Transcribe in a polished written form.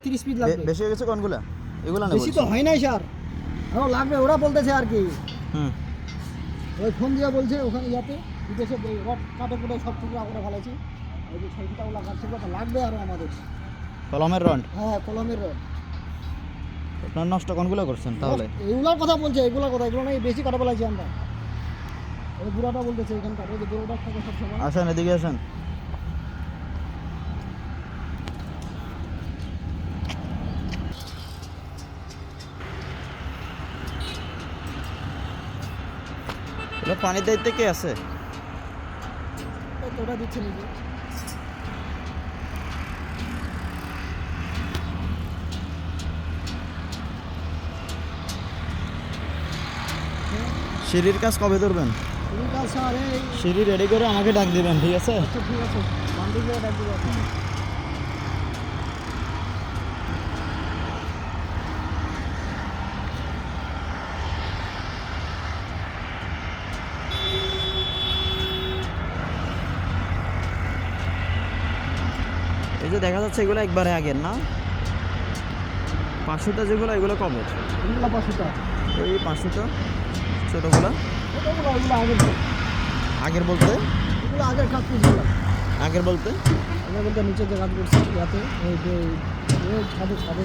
30 piece লাগবে। বেশি হয়ে গেছে কোনগুলা? এগুলা না বেশি তো হয় নাই স্যার, আরো লাগবে ওরা বলতেছে আর কি। হুম। ওই ফোন দিয়ে বলছে ওখানে যাতে বিদেশে রড কাটে কুটে সব টুকরা করে ফেলেছি, ওই যে ছবিটাগুলো কাটছে তো লাগবে আরও আমাদের। কলমের রড? হ্যাঁ কলমের রড। আপনার নষ্ট কোনগুলো করছেন তাহলে? এগুলোর কথা বলছে, এগুলোর কথা, এগুলো নাকি বেশি কাটা ফেলাইছি আমরা। ওই বুড়াটা বলতেছে এখানকার, ওই যে বুড়োটা থাকে সব সময়। আসেন এদিকে আসেন। পানির দায়িত্বে কে আছে? ওটা দিচ্ছে নিজে। সিঁড়ির কাজ কবে ধরবেন? ঠিক আছে স্যার, এই সিঁড়ি রেডি করে আমাকে ডাক দিবেন, ঠিক আছে? আচ্ছা ঠিক আছে, বান্ডিল করে ডাক দেবো আপনাকে। এই যে দেখা যাচ্ছে এগুলো একবারে আগের না? 500টা যেগুলো এগুলো কবের? এগুলো 500 এই 500টা ছোটোগুলো ওগুলো ওগুলো আগের, আগের বলতে? এগুলো আগের কাজ পিসগুলো। আগের বলতে আগের বলতে নিচে যে কাজ করছে ইয়াতে, এই যে ছাদে ছাদে